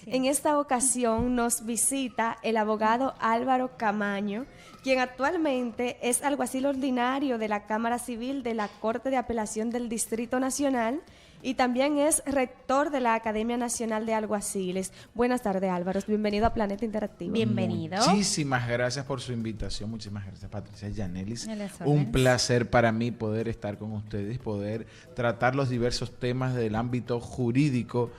Sí. En esta ocasión nos visita el abogado Álvaro Camaño, quien actualmente es alguacil ordinario de la Cámara Civil de la Corte de Apelación del Distrito Nacional y también es rector de la Academia Nacional de Alguaciles. Buenas tardes, Álvaro. Bienvenido a Planeta Interactivo. Bienvenido. Muchísimas gracias por su invitación. Muchísimas gracias, Patricia Yanelis. A las Un órdenes. placer para mí poder estar con ustedes, poder tratar los diversos temas del ámbito jurídico,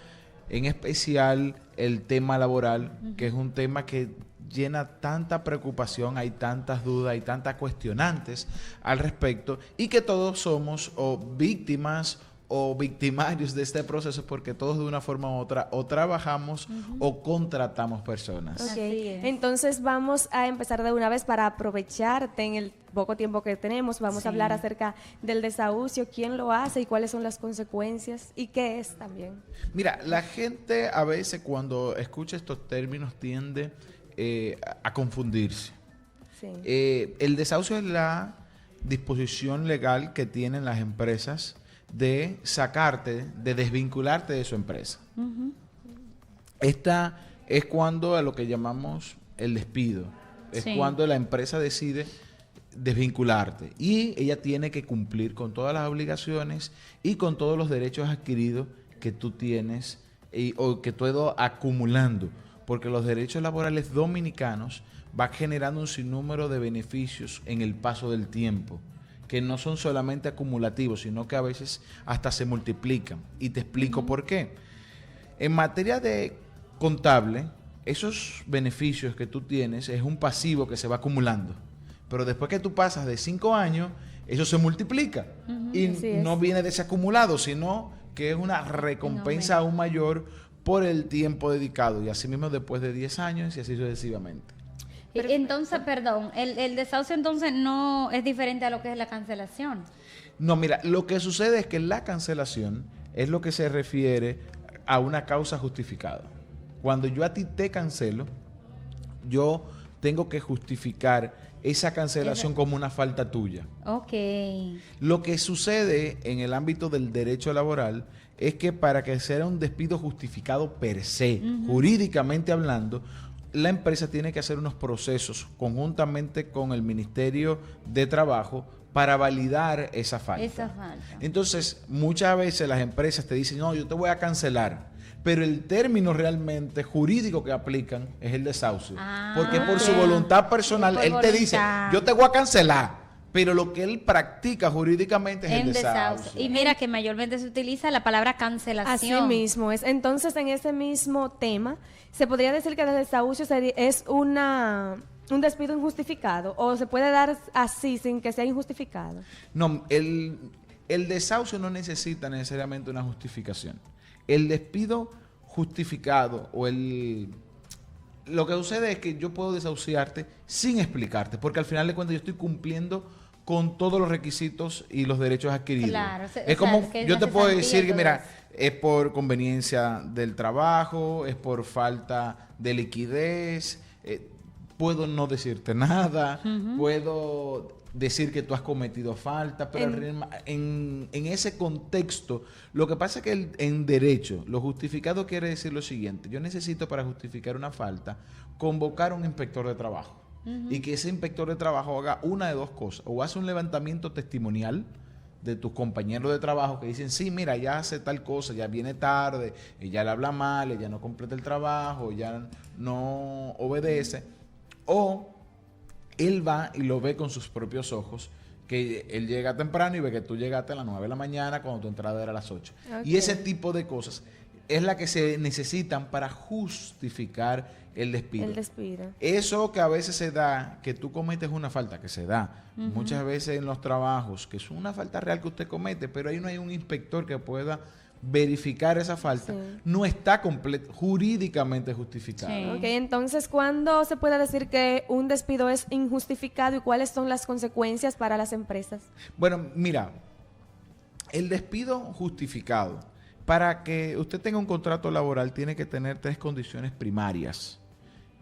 en especial el tema laboral, que es un tema que llena tanta preocupación, hay tantas dudas, hay tantas cuestionantes al respecto, y que todos somos o víctimas o victimarios de este proceso, porque todos de una forma u otra o trabajamos o contratamos personas. Ok, Así es. entonces vamos a empezar de una vez para aprovecharte en el poco tiempo que tenemos. Vamos a hablar acerca del desahucio, quién lo hace y cuáles son las consecuencias y qué es también. Mira, la gente a veces cuando escucha estos términos tiende a confundirse. Sí. El desahucio es la disposición legal que tienen las empresas de sacarte, de desvincularte de su empresa. Esta es cuando a lo que llamamos el despido. Es Sí. cuando la empresa decide desvincularte y ella tiene que cumplir con todas las obligaciones y con todos los derechos adquiridos que tú tienes o que tú has ido acumulando, porque los derechos laborales dominicanos van generando un sinnúmero de beneficios en el paso del tiempo, que no son solamente acumulativos, sino que a veces hasta se multiplican. Y te explico por qué. En materia de contable, esos beneficios que tú tienes es un pasivo que se va acumulando. Pero después que tú pasas de 5 años, eso se multiplica. Y Así es. no viene de ese acumulado, sino que es una recompensa aún mayor por el tiempo dedicado. Y así mismo después de 10 años y así sucesivamente. Entonces, perdón, el desahucio entonces no es diferente a lo que es la cancelación. No, mira, lo que sucede es que la cancelación es lo que se refiere a una causa justificada. Cuando yo a ti te cancelo, yo tengo que justificar esa cancelación como una falta tuya. Ok. Lo que sucede en el ámbito del derecho laboral es que para que sea un despido justificado per se, jurídicamente hablando, la empresa tiene que hacer unos procesos conjuntamente con el Ministerio de Trabajo para validar esa falta. Esa falta. Entonces, muchas veces las empresas te dicen, no, yo te voy a cancelar, pero el término realmente jurídico que aplican es el desahucio. Ah, porque por su ok. voluntad personal, Por él te dice, voluntad. yo te voy a cancelar, pero lo que él practica jurídicamente es el En desahucio. desahucio. Y mira que mayormente se utiliza la palabra cancelación. Así mismo es. Entonces, en ese mismo tema, ¿se podría decir que el desahucio es un despido injustificado o se puede dar así sin que sea injustificado? No, el desahucio no necesita necesariamente una justificación. El despido justificado o lo que sucede es que yo puedo desahuciarte sin explicarte, porque al final de cuentas yo estoy cumpliendo con todos los requisitos y los derechos adquiridos. Claro, o es sea, como, que yo no te se puedo saldría decir que, todo mira, eso. es por conveniencia del trabajo, es por falta de liquidez, puedo no decirte nada, puedo decir que tú has cometido falta, pero en ese contexto, lo que pasa es que en derecho, lo justificado quiere decir lo siguiente: yo necesito para justificar una falta convocar a un inspector de trabajo y que ese inspector de trabajo haga una de dos cosas: o hace un levantamiento testimonial de tus compañeros de trabajo que dicen, sí, mira, ya hace tal cosa, ya viene tarde, ella le habla mal, ella no completa el trabajo, ya no obedece, o él va y lo ve con sus propios ojos, que él llega temprano y ve que tú llegaste a las 9 de la mañana cuando tu entrada era a las 8. Ok. Y ese tipo de cosas es la que se necesitan para justificar el despido. El despido. Eso que a veces se da, que tú cometes una falta, que se da muchas veces en los trabajos, que es una falta real que usted comete, pero ahí no hay un inspector que pueda verificar esa falta, Sí. no está jurídicamente justificado. Sí. Ok, entonces, ¿cuándo se puede decir que un despido es injustificado y cuáles son las consecuencias para las empresas? Bueno, mira, el despido justificado, para que usted tenga un contrato laboral, tiene que tener 3 condiciones primarias.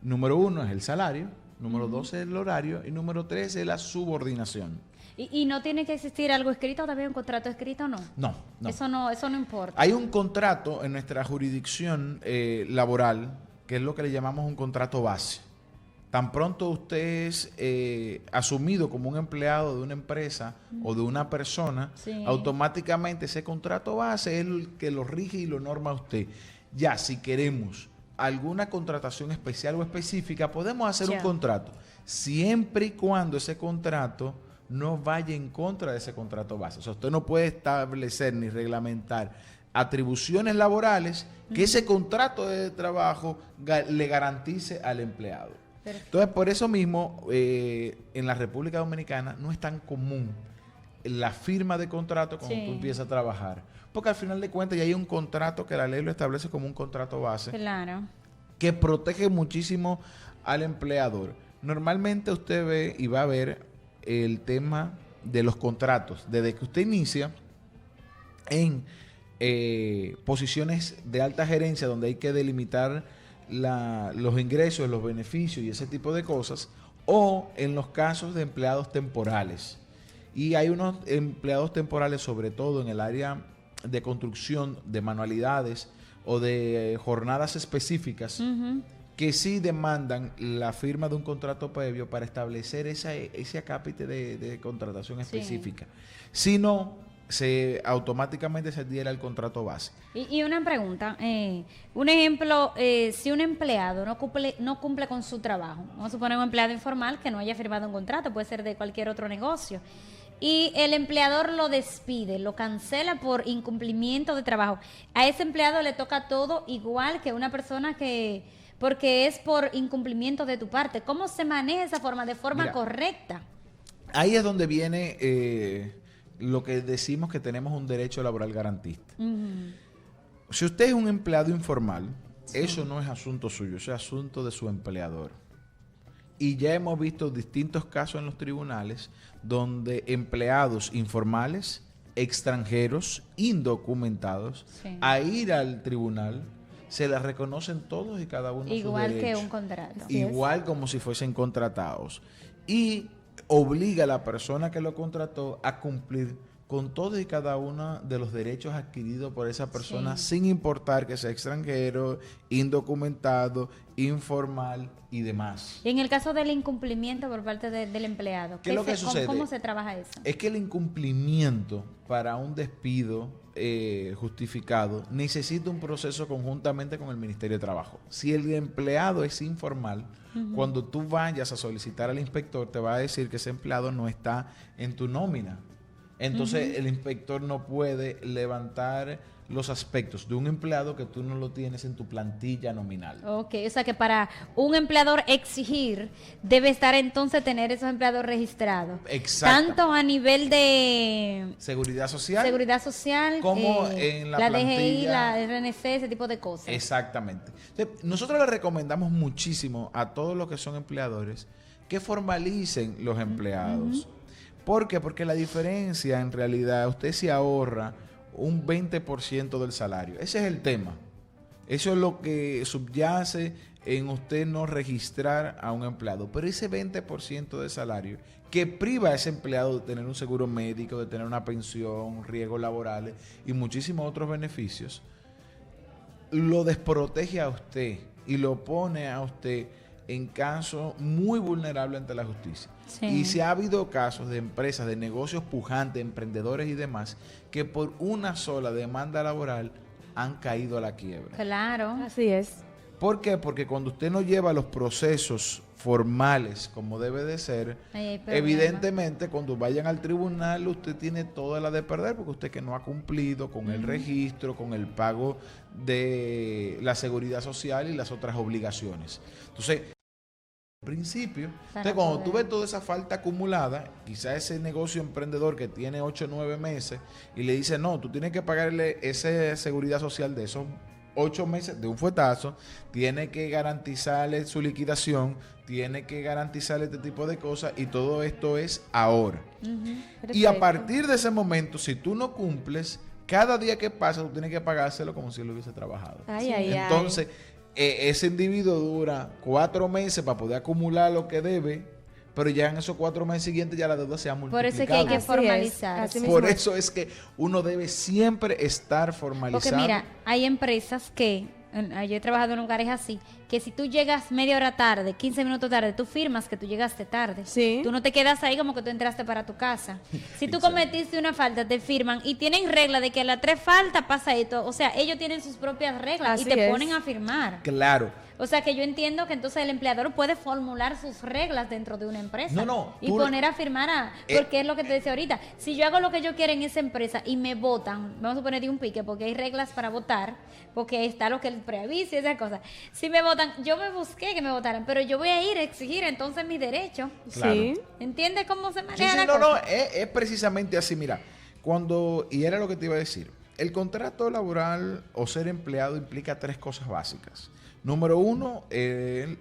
Número 1 es el salario, número 2 es el horario y número 3 es la subordinación. ¿Y no tiene que existir algo escrito también, un contrato escrito, no? No, no. Eso no importa. Hay un contrato en nuestra jurisdicción laboral, que es lo que le llamamos un contrato base. Tan pronto usted es asumido como un empleado de una empresa o de una persona, Sí. automáticamente ese contrato base es el que lo rige y lo norma a usted. Ya, si queremos alguna contratación especial o específica, podemos hacer un contrato, siempre y cuando ese contrato no vaya en contra de ese contrato base. O sea, usted no puede establecer ni reglamentar atribuciones laborales que ese contrato de trabajo le garantice al empleado. Perfecto. Entonces, por eso mismo, en la República Dominicana no es tan común la firma de contrato cuando tú empiezas a trabajar. Porque al final de cuentas ya hay un contrato que la ley lo establece como un contrato base. Claro. Que protege muchísimo al empleador. Normalmente usted ve y va a ver el tema de los contratos. Desde que usted inicia en posiciones de alta gerencia donde hay que delimitar los ingresos, los beneficios y ese tipo de cosas, o en los casos de empleados temporales. Y hay unos empleados temporales, sobre todo en el área de construcción, de manualidades o de jornadas específicas, que sí demandan la firma de un contrato previo para establecer ese acápite de contratación específica. Si no, automáticamente se adhiere al contrato base. Y una pregunta, un ejemplo, si un empleado no cumple con su trabajo, vamos a suponer un empleado informal que no haya firmado un contrato, puede ser de cualquier otro negocio, y el empleador lo despide, lo cancela por incumplimiento de trabajo, a ese empleado le toca todo igual que una persona porque es por incumplimiento de tu parte. ¿Cómo se maneja esa forma de forma correcta? Ahí es donde viene lo que decimos que tenemos un derecho laboral garantista. Si usted es un empleado informal, eso no es asunto suyo, eso es asunto de su empleador. Y ya hemos visto distintos casos en los tribunales donde empleados informales, extranjeros, indocumentados, a ir al tribunal, se les reconocen todos y cada uno sus derechos. Igual que un contrato. Igual como si fuesen contratados. Y obliga a la persona que lo contrató a cumplir con todos y cada uno de los derechos adquiridos por esa persona, sin importar que sea extranjero, indocumentado, informal y demás. Y en el caso del incumplimiento por parte del empleado, ¿Qué es lo que sucede? ¿Cómo se trabaja eso? Es que el incumplimiento para un despido justificado necesita un proceso conjuntamente con el Ministerio de Trabajo. Si el empleado es informal, cuando tú vayas a solicitar al inspector, te va a decir que ese empleado no está en tu nómina. Entonces el inspector no puede levantar los aspectos de un empleado que tú no lo tienes en tu plantilla nominal. Ok, o sea que para un empleador exigir, debe estar entonces tener esos empleados registrados. Exacto. Tanto a nivel de Seguridad social. Como en la DGI, plantilla. la RNC, ese tipo de cosas. Exactamente. Entonces, nosotros le recomendamos muchísimo a todos los que son empleadores que formalicen los empleados. ¿Por qué? Porque la diferencia en realidad, usted se ahorra un 20% del salario. Ese es el tema. Eso es lo que subyace en usted no registrar a un empleado. Pero ese 20% de salario que priva a ese empleado de tener un seguro médico, de tener una pensión, riesgos laborales y muchísimos otros beneficios, lo desprotege a usted y lo pone a usted en caso muy vulnerable ante la justicia. Y si ha habido casos de empresas, de negocios pujantes, emprendedores y demás, que por una sola demanda laboral han caído a la quiebra. Claro. Así es. ¿Por qué? Porque cuando usted no lleva los procesos formales como debe de ser, evidentemente cuando vayan al tribunal usted tiene toda la de perder, porque usted que no ha cumplido con el registro, con el pago de la seguridad social y las otras obligaciones. Entonces, principio. Entonces, cuando tú ves toda esa falta acumulada, quizá ese negocio emprendedor que tiene 8 o 9 meses y le dice, no, tú tienes que pagarle esa seguridad social de esos 8 meses de un fuetazo, tiene que garantizarle su liquidación, tiene que garantizarle este tipo de cosas y todo esto es ahora. Y a partir de ese momento, si tú no cumples, cada día que pasa tú tienes que pagárselo como si él hubiese trabajado. Entonces, ese individuo dura 4 meses para poder acumular lo que debe, pero ya en esos 4 meses siguientes ya la deuda se ha Por multiplicado. eso es que hay que Así es, formalizar. así mismo Por es. eso es que uno debe siempre estar formalizado. Porque mira, hay empresas que, yo he trabajado en lugares así, que si tú llegas media hora tarde, 15 minutos tarde, tú firmas que tú llegaste tarde. Sí. Tú no te quedas ahí como que tú entraste para tu casa. Si tú Exacto. cometiste una falta, te firman y tienen regla de que a las 3 faltas pasa esto. O sea, ellos tienen sus propias reglas Así y te es. ponen a firmar. Claro. O sea, que yo entiendo que entonces el empleador puede formular sus reglas dentro de una empresa. No, y tú- poner a firmar porque es lo que te decía ahorita. Si yo hago lo que yo quiero en esa empresa y me votan, vamos a poner de un pique, porque hay reglas para votar, porque está lo que el preaviso y esas cosas. Si me votan, yo me busqué que me votaran, pero yo voy a ir a exigir entonces mi derecho. Claro. Sí. ¿Entiendes cómo se Sí, maneja sí, la no, cosa? no, es precisamente así, mira, y era lo que te iba a decir, el contrato laboral o ser empleado implica 3 cosas básicas. Número 1,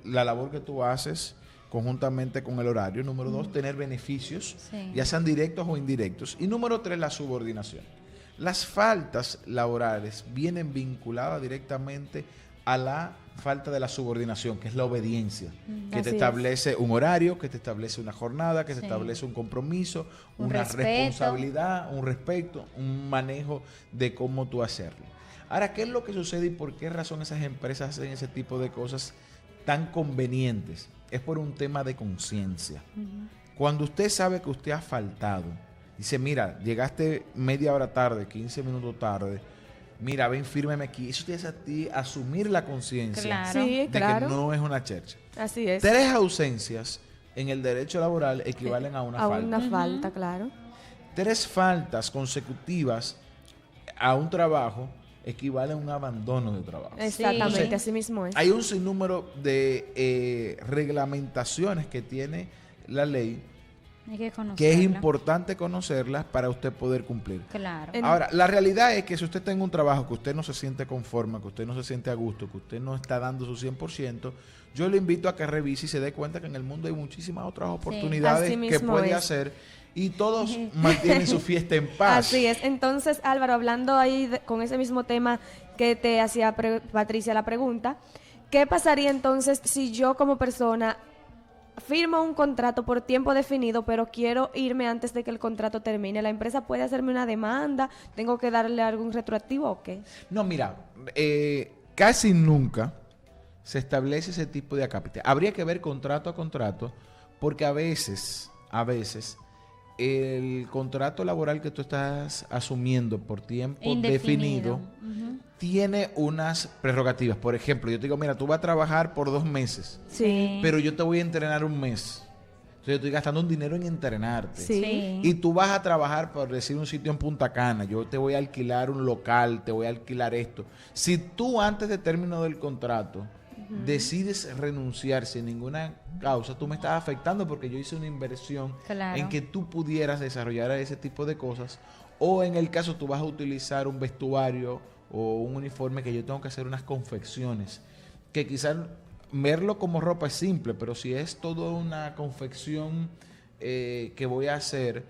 la labor que tú haces conjuntamente con el horario. Número 2, tener beneficios, Sí. ya sean directos o indirectos. Y número 3, la subordinación. Las faltas laborales vienen vinculadas directamente a la falta de la subordinación, que es la obediencia, que te Así es. establece un horario, que te establece una jornada, que te Sí. establece un compromiso, Un una respeto. responsabilidad, un respeto, un manejo de cómo tú hacerlo. Ahora, ¿qué es lo que sucede y por qué razón esas empresas hacen ese tipo de cosas tan convenientes? Es por un tema de conciencia. Cuando usted sabe que usted ha faltado, dice, mira, llegaste media hora tarde, 15 minutos tarde, mira, ven, fírmeme aquí. Eso te hace a ti asumir la conciencia Claro. Sí, de claro. que no es una chercha. Así es. 3 ausencias en el derecho laboral equivalen a una A falta. una falta, claro. 3 faltas consecutivas a un trabajo equivalen a un abandono de trabajo. Exactamente, Sí. así mismo es. Hay un sinnúmero de reglamentaciones que tiene la ley Hay que conocerla. que es importante conocerlas para usted poder cumplir. Claro. Ahora, la realidad es que si usted está en un trabajo que usted no se siente conforme, que usted no se siente a gusto, que usted no está dando su 100%, yo le invito a que revise y se dé cuenta que en el mundo hay muchísimas otras oportunidades Así que mismo puede es. hacer y todos mantienen su fiesta en paz. Así es. Entonces, Álvaro, hablando ahí con ese mismo tema que te hacía Patricia la pregunta, ¿qué pasaría entonces si yo como persona firmo un contrato por tiempo definido, pero quiero irme antes de que el contrato termine? ¿La empresa puede hacerme una demanda? ¿Tengo que darle algún retroactivo o qué? No, mira, casi nunca se establece ese tipo de acápite. Habría que ver contrato a contrato, porque a veces, el contrato laboral que tú estás asumiendo por tiempo definido Ujú. tiene unas prerrogativas. Por ejemplo, yo te digo, mira, tú vas a trabajar por 2 meses, Sí. pero yo te voy a entrenar un mes. Entonces yo estoy gastando un dinero en entrenarte. Sí. Y tú vas a trabajar, por decir, un sitio en Punta Cana. Yo te voy a alquilar un local, te voy a alquilar esto. Si tú antes de término del contrato decides renunciar sin ninguna causa, tú me estás afectando porque yo hice una inversión Claro. en que tú pudieras desarrollar ese tipo de cosas. O en el caso tú vas a utilizar un vestuario o un uniforme que yo tengo que hacer unas confecciones. Que quizás verlo como ropa es simple, pero si es toda una confección que voy a hacer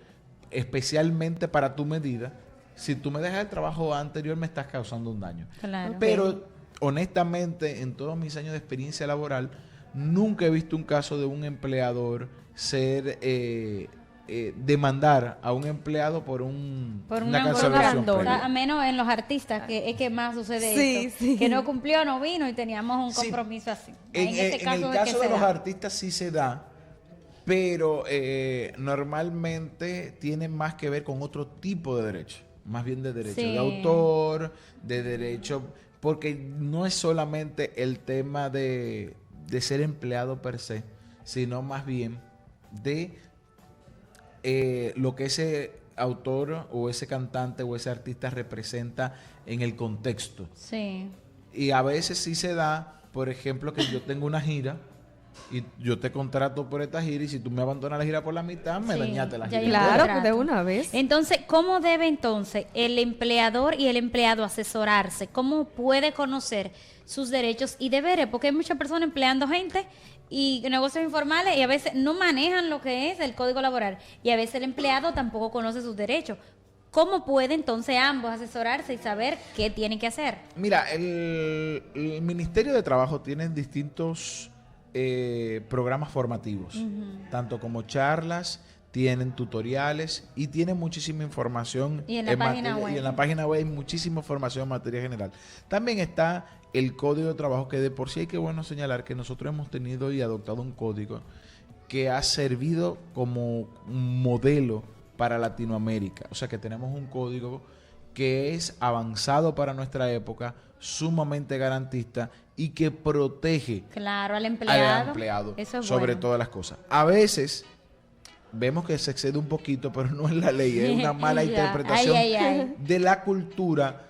especialmente para tu medida, si tú me dejas el trabajo anterior me estás causando un daño. Claro. Pero honestamente, en todos mis años de experiencia laboral, nunca he visto un caso de un empleador ser demandar a un empleado por Por una un cancelación abandono. previa. A menos en los artistas, que es que más sucede Sí, esto. sí. Que no cumplió, no vino y teníamos un Sí. compromiso así. En, este en el es caso que de se los da. artistas sí se da, pero normalmente tiene más que ver con otro tipo de derecho, más bien de derecho Sí. de autor, de derecho, porque no es solamente el tema de ser empleado per se, sino más bien de lo que ese autor o ese cantante o ese artista representa en el contexto. Sí. Y a veces sí se da, por ejemplo, que yo tengo una gira y yo te contrato por esta gira y si tú me abandonas la gira por la mitad, me Sí, dañaste la ya gira. hay un Claro, contrato. de una vez. Entonces, ¿cómo debe entonces el empleador y el empleado asesorarse? ¿Cómo puede conocer sus derechos y deberes? Porque hay muchas personas empleando gente y negocios informales y a veces no manejan lo que es el código laboral y a veces el empleado tampoco conoce sus derechos. ¿Cómo puede entonces ambos asesorarse y saber qué tienen que hacer? Mira, el Ministerio de Trabajo tiene distintos programas formativos, tanto como charlas, tienen tutoriales y tienen muchísima información. Y en la página web. Y en la página web hay muchísima información en materia general. También está el código de trabajo, que de por sí hay que bueno señalar que nosotros hemos tenido y adoptado un código que ha servido como un modelo para Latinoamérica. O sea que tenemos un código que es avanzado para nuestra época, sumamente garantista y que protege Claro, al empleado. Eso es sobre sobre todas las cosas. A veces vemos que se excede un poquito, pero no es la ley, es una mala Ya. interpretación Ay. de la cultura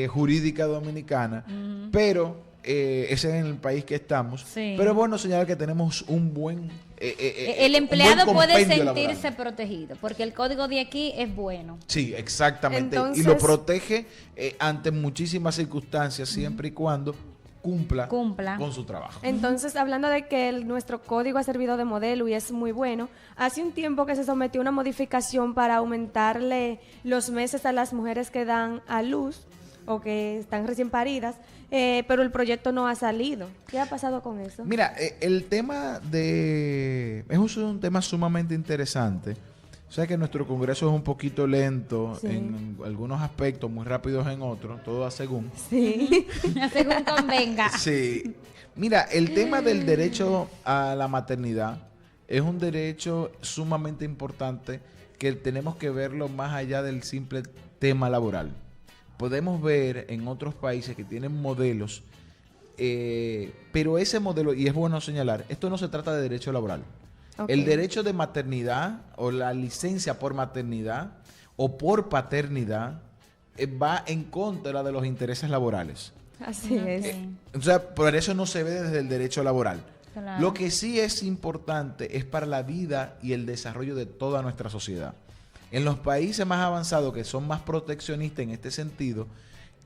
jurídica dominicana, pero ese es en el país que estamos. Sí. Pero es bueno señalar que tenemos un buen El un empleado buen puede compendio sentirse laboral. protegido, porque el código de aquí es bueno. Sí, exactamente. Entonces- y lo protege ante muchísimas circunstancias, siempre y cuando cumpla con su trabajo. Entonces, hablando de que nuestro código ha servido de modelo y es muy bueno, hace un tiempo que se sometió a una modificación para aumentarle los meses a las mujeres que dan a luz o que están recién paridas, pero el proyecto no ha salido. ¿Qué ha pasado con eso? Mira, el tema es un tema sumamente interesante. O sea que nuestro Congreso es un poquito lento Sí. en algunos aspectos, muy rápidos en otros, todo a según. Sí. Según convenga. Sí. Mira, el tema del derecho a la maternidad es un derecho sumamente importante que tenemos que verlo más allá del simple tema laboral. Podemos ver en otros países que tienen modelos, pero ese modelo, y es bueno señalar, esto no se trata de derecho laboral. Ok. El derecho de maternidad o la licencia por maternidad o por paternidad va en contra de los intereses laborales. Así es. Ok. O sea, por eso no se ve desde el derecho laboral. Claro. Lo que sí es importante es para la vida y el desarrollo de toda nuestra sociedad. En los países más avanzados, que son más proteccionistas en este sentido,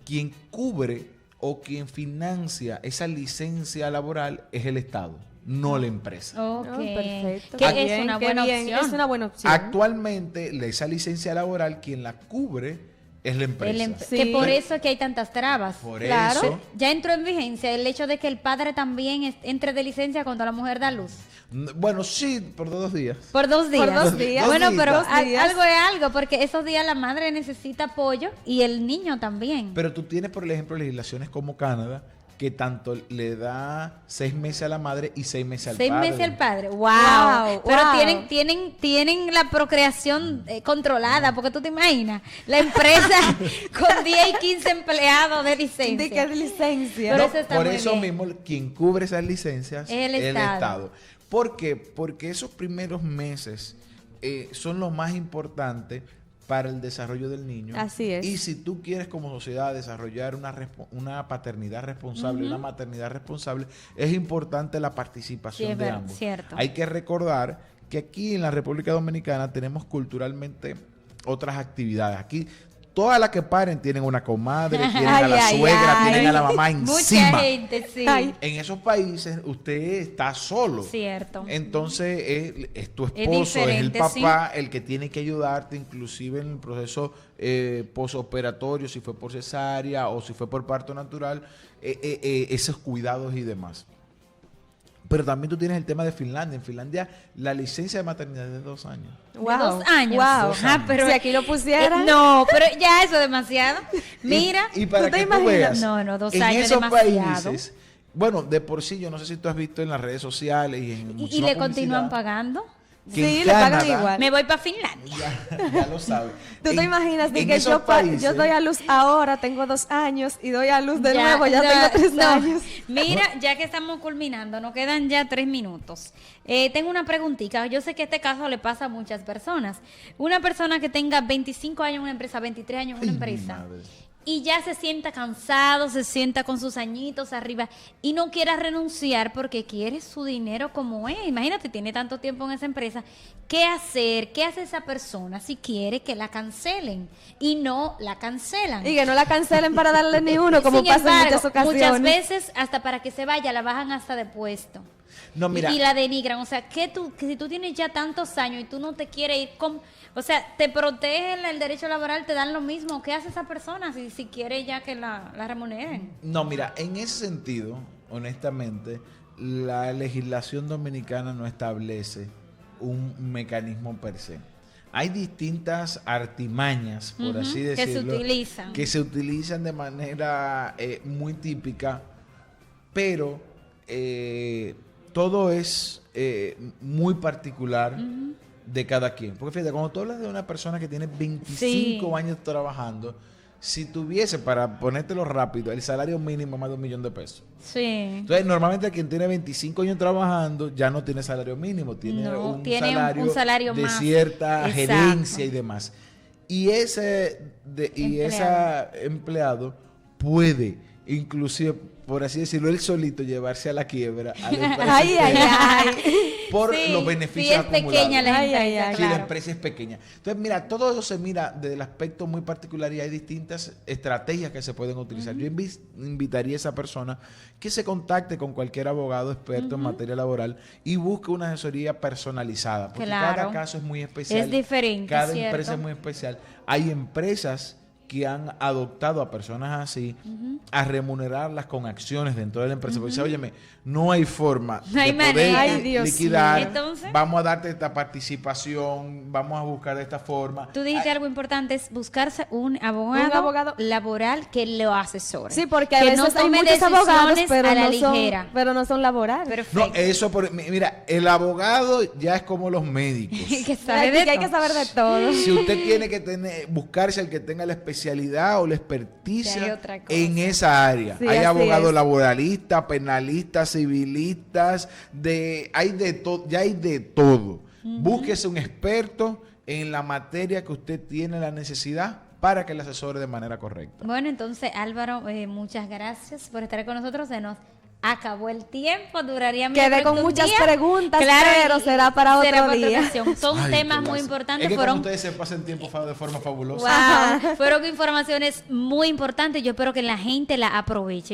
quien cubre o quien financia esa licencia laboral es el Estado, no la empresa. Ok. Oh, perfecto. Que Qué es bien, una qué buena bien. opción. Es una buena opción. Actualmente, esa licencia laboral, quien la cubre es la empresa. Sí. Que por eso es que hay tantas trabas. Por Claro. eso, Ya entró en vigencia el hecho de que el padre también entre de licencia cuando la mujer da luz. bueno, sí, por 2 días. Por 2 días. Por 2 días. Bueno, Dos pero días. algo es algo, porque esos días la madre necesita apoyo y el niño también. Pero tú tienes, por ejemplo, legislaciones como Canadá, que tanto le da 6 meses a la madre y 6 meses al 6 padre. meses al padre. Wow. Wow, Pero wow. tienen la procreación controlada, porque tú te imaginas, la empresa con 10 y 15 empleados de licencia. ¿De qué licencia? Pero No, eso está por muy eso bien. mismo, quien cubre esas licencias Es el Estado. ¿Por qué? Porque esos primeros meses son lo más importante para el desarrollo del niño. Así es. Y si tú quieres como sociedad desarrollar una paternidad responsable, una maternidad responsable, es importante la participación Sí, es de verdad, ambos. cierto. Hay que recordar que aquí en la República Dominicana tenemos culturalmente otras actividades. Aquí todas las que paren tienen una comadre, tienen a la Ay, suegra, ay. tienen a la mamá Mucha encima. gente, sí. Ay. En esos países usted está solo. Cierto. Entonces es tu esposo, es el diferente, papá el que tiene que ayudarte, inclusive en el proceso posoperatorio, si fue por cesárea o si fue por parto natural, esos cuidados y demás. Pero también tú tienes el tema de Finlandia. En Finlandia la licencia de maternidad es de 2 años. Wow. De 2 años. Wow. 2 Ah, años. pero Si aquí lo pusieran. no, pero ya eso es demasiado. Mira. Y para ¿tú te que tú imaginas? veas, No, no, 2 en años es esos demasiado. países, bueno, de por sí, yo no sé si tú has visto en las redes sociales y en y muchísima le continúan publicidad, pagando. que en Sí, le pagan Canadá- igual. Me voy para Finlandia. Ya lo sabes. ¿Tú te imaginas de en que esos yo países- doy a luz ahora, tengo 2 años, y doy a luz de Ya, nuevo, ya no, tengo 3 no. años? Mira, ya que estamos culminando, nos quedan ya 3 minutos. Tengo una preguntita. Yo sé que este caso le pasa a muchas personas. Una persona que tenga 25 años en una empresa, 23 años en una Ay, mi empresa, madre. y ya se sienta cansado, se sienta con sus añitos arriba y no quiera renunciar porque quiere su dinero como es. Imagínate, tiene tanto tiempo en esa empresa. ¿Qué hacer? ¿Qué hace esa persona si quiere que la cancelen y no la cancelan? Y que no la cancelen para darle ni uno, como Sin pasa en embargo, muchas ocasiones. muchas veces hasta para que se vaya la bajan hasta de puesto. No, mira, Y la denigran. O sea, que si tú tienes ya tantos años y tú no te quieres ir con... O sea, te protegen el derecho laboral, te dan lo mismo. ¿Qué hace esa persona si quiere ya que la remuneren? no, mira, en ese sentido, honestamente, la legislación dominicana no establece un mecanismo per se. Hay distintas artimañas, por así decirlo, que se utilizan de manera muy típica, pero todo es muy particular de cada quien. Porque fíjate, cuando tú hablas de una persona que tiene 25 años trabajando, si tuviese, para ponértelo rápido, el salario mínimo más de $1 millón. Sí. Entonces, normalmente quien tiene 25 años trabajando ya no tiene salario mínimo, tiene un salario de más, cierta gerencia y demás. Y ese empleado puede, inclusive, por así decirlo, él solito llevarse a la quiebra a la empresa por los beneficios acumulados. Pequeña la empresa, si la empresa es pequeña. Entonces, mira, todo eso se mira desde el aspecto muy particular y hay distintas estrategias que se pueden utilizar. Yo invitaría a esa persona que se contacte con cualquier abogado experto en materia laboral y busque una asesoría personalizada, porque cada caso es muy especial. Es diferente, cada empresa es muy especial. Hay empresas que han adoptado a personas así a remunerarlas con acciones dentro de la empresa. Porque dice, óyeme, no hay forma de poder liquidar. Entonces, vamos a darte esta participación, vamos a buscar de esta forma. Tú dijiste algo importante, es buscarse un abogado laboral que lo asesore. Sí, porque a veces hay muchos abogados, pero no son laborales. Perfecto. No, eso, mira, el abogado ya es como los médicos. hay que saber de todo. Si usted tiene que buscarse al que tenga la especialidad o la experticia en esa área. Sí, hay abogados laboralistas, penalistas, civilistas, hay de todo. Búsquese un experto en la materia que usted tiene la necesidad para que le asesore de manera correcta. Bueno, entonces Álvaro, muchas gracias por estar con nosotros. Se nos acabó el tiempo, duraría quedé con muchas preguntas, pero será para otro día. Son temas muy importantes. Es que como ustedes se pasen tiempo de forma fabulosa. Wow. Fueron informaciones muy importantes. Yo espero que la gente la aproveche.